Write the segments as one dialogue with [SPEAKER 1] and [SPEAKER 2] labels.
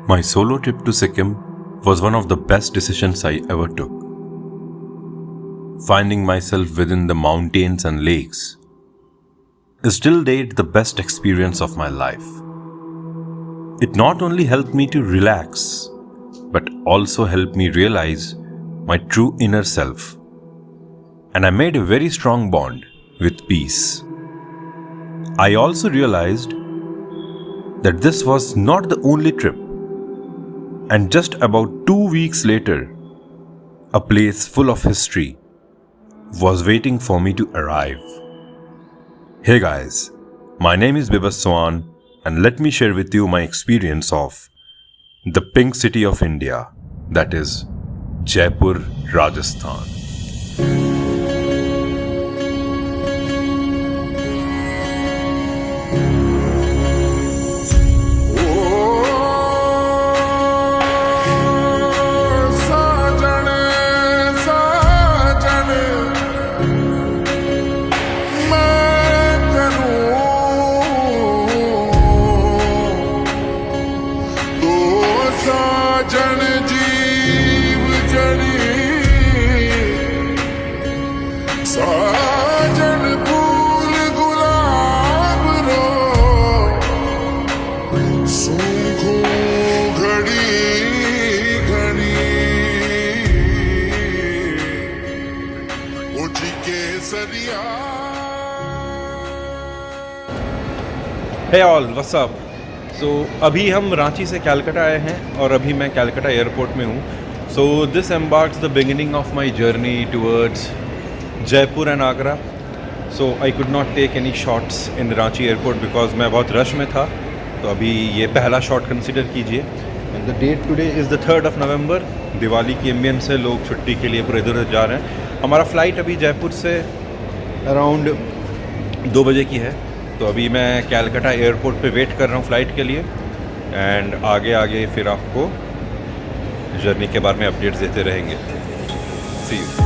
[SPEAKER 1] My solo trip to Sikkim was one of the best decisions I ever took. Finding myself within the mountains and lakes is till date the best experience of my life. It not only helped me to relax, but also helped me realize my true inner self. And I made a very strong bond with peace. I also realized that this was not the only trip. And just about 2 weeks later, a place full of history was waiting for me to arrive. Hey guys, my name is Bibas Swan and let me share with you my experience of the pink city of India, that is Jaipur, Rajasthan.
[SPEAKER 2] Hey all, what's up? So अभी हम रांची से कलकत्ता आए हैं और अभी मैं Calcutta airport में हूँ. So this embarks the beginning of my journey towards Jaipur and Agra. So I could not take any shots in Ranchi airport because मैं बहुत रश में था. तो अभी ये पहला शॉट कंसिडर कीजिए. And the date today is the 3rd of November. Diwali की एम्बियंस से लोग छुट्टी के लिए पूरे इधर उधर जा रहे हैं. हमारा फ़्लाइट अभी जयपुर से अराउंड 2 बजे की है. तो अभी मैं कलकत्ता एयरपोर्ट पे वेट कर रहा हूँ फ़्लाइट के लिए. एंड आगे फिर आपको जर्नी के बारे में अपडेट्स देते रहेंगे. सी यू.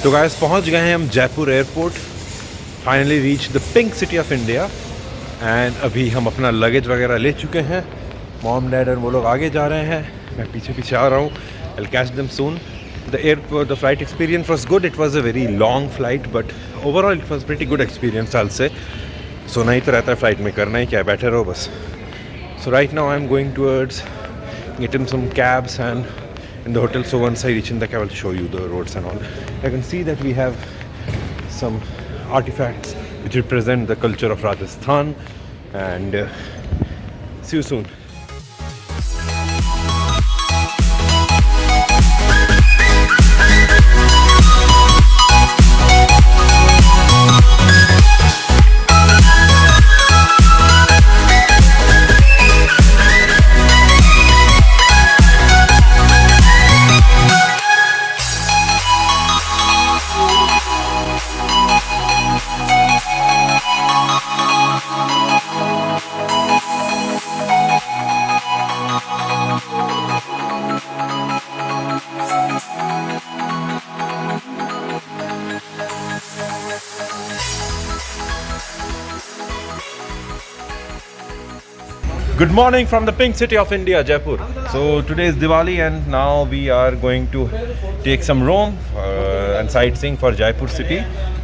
[SPEAKER 2] तो गाइस पहुंच गए हैं हम Jaipur airport. Finally reach the pink city of India. And अभी हम अपना लगेज वगैरह ले चुके हैं. मॉम डैड और वो लोग आगे जा रहे हैं, मैं पीछे पीछे आ रहा हूँ. I will catch them soon. The flight experience was good. It was a very long flight but overall it was pretty good experience. I will say सोना ही तो रहता है फ्लाइट में, करना ही क्या है, बैठे रहो बस. So right now I am going towards getting some cabs and in the hotel. So once I reach in the cab, I will show you the roads and all. I can see that we have some artifacts which represent the culture of Rajasthan. And see you soon. Good morning from the pink city of India, Jaipur. So today is Diwali and now we are going to take some roam and sightseeing for Jaipur city.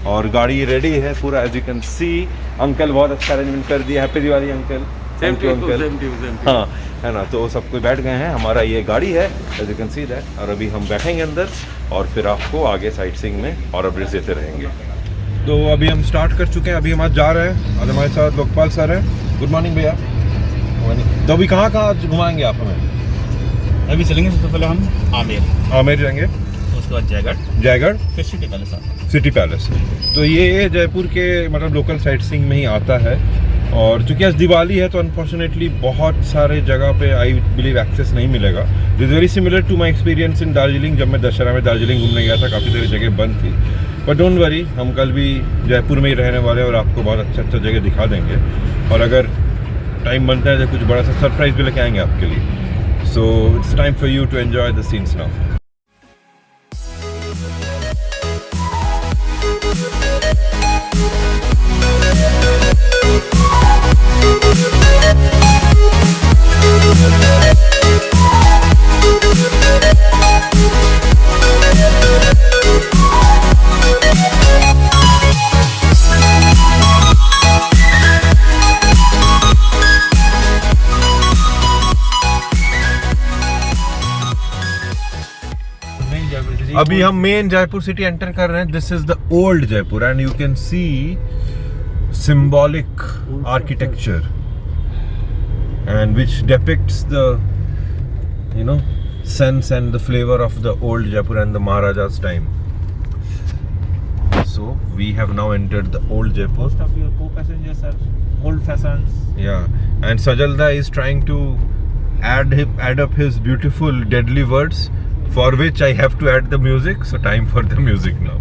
[SPEAKER 2] और गाड़ी ready है पूरा, as you can see. Uncle बहुत अच्छा arrangement कर दिया. Happy Diwali uncle. Thank you uncle. हाँ है ना, तो सब कोई बैठ गए हैं. हमारा ये गाड़ी है, as you can see that. और अभी हम बैठेंगे अंदर और फिर आपको आगे साइटसीइंग में और अपडेट्स देते रहेंगे. तो अभी हम स्टार्ट कर चुके हैं. अभी हम आज जा रहे हैं. आज हमारे साथ लोकपाल सर हैं. गुड मॉर्निंग भैया. तो अभी कहाँ घुमाएंगे आप हमें?
[SPEAKER 3] अभी चलेंगे सबसे पहले हम
[SPEAKER 2] आमेर जाएंगे,
[SPEAKER 3] उसके बाद जयगढ़, फिर सिटी पैलेस आता है.
[SPEAKER 2] City palace. तो ये जयपुर के मतलब लोकल साइटसीइंग में ही आता है. और चूंकि आज दिवाली है तो अनफॉर्चुनेटली बहुत सारे जगह पे आई बिलीव एक्सेस नहीं मिलेगा. This is very similar to my experience in Darjeeling. जब मैं दशहरा में दार्जिलिंग घूमने गया था, काफ़ी सारी जगह बंद थी. बट डोंट वरी, हम कल भी जयपुर में ही रहने वाले हैं और आपको बहुत अच्छा जगह दिखा देंगे. और अगर टाइम बनता है तो कुछ बड़ा सा सरप्राइज भी लेके आएंगे आपके लिए. So it's time for you to enjoy the scenes now. अभी हम मेन जयपुर सिटी एंटर कर रहे हैं. This is the old Jaipur and you can see symbolic architecture and which depicts the sense and the flavor of the old Jaipur and the Maharaja's time. So we have now entered the old Jaipur.
[SPEAKER 3] Most of your co-passengers are old fashions.
[SPEAKER 2] Yeah, and Sajalda is trying to add up his beautiful deadly words, for which I have to add the music. So time for the music now.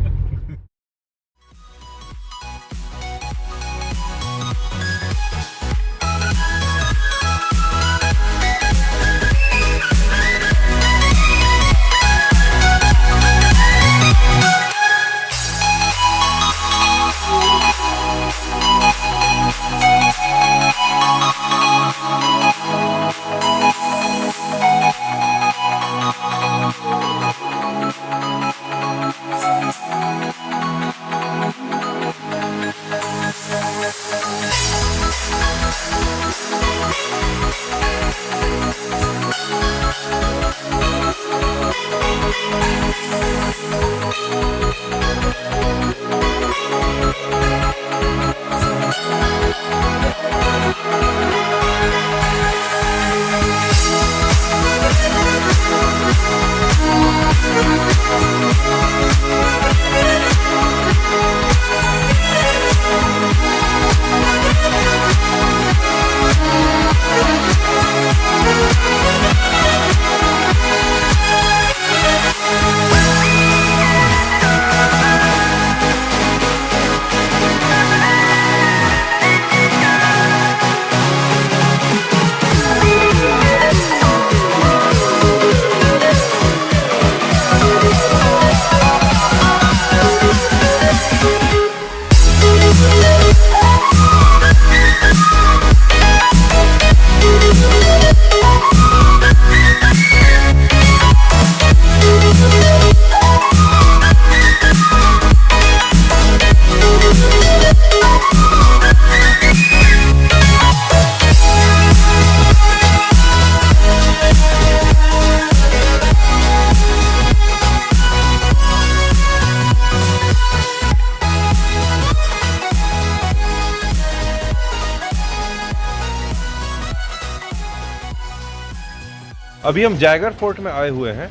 [SPEAKER 2] अभी हम Jaigarh fort में आए हुए हैं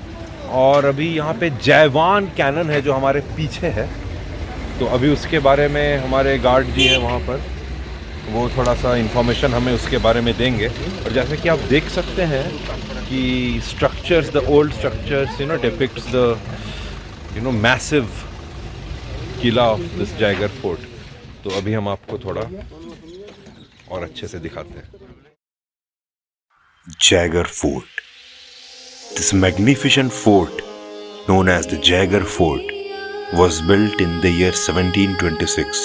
[SPEAKER 2] और अभी यहाँ पे जयवान कैनन है जो हमारे पीछे है. तो अभी उसके बारे में हमारे गार्ड जी हैं वहाँ पर, वो थोड़ा सा इन्फॉर्मेशन हमें उसके बारे में देंगे. और जैसे कि आप देख सकते हैं कि structures, the old structures depicts the massive Qila of this Jaigarh fort. तो अभी हम आपको थोड़ा और अच्छे से दिखाते हैं.
[SPEAKER 1] Jaigarh Fort. This magnificent fort, known as the Jaigarh Fort, was built in the year 1726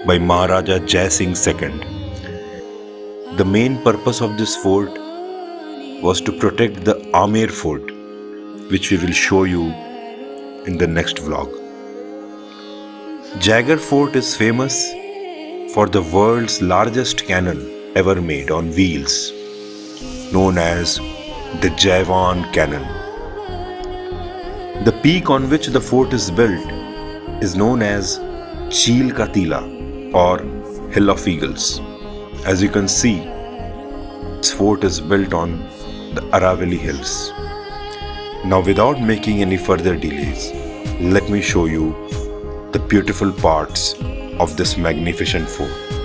[SPEAKER 1] by Maharaja Jai Singh II. The main purpose of this fort was to protect the Amer fort, which we will show you in the next vlog. Jaigarh Fort is famous for the world's largest cannon ever made on wheels, known as the Zhiyun cannon. The peak on which the fort is built is known as Chil Ka Tila or Hill of Eagles. As you can see, this fort is built on the Aravalli Hills. Now, without making any further delays, let me show you the beautiful parts of this magnificent fort.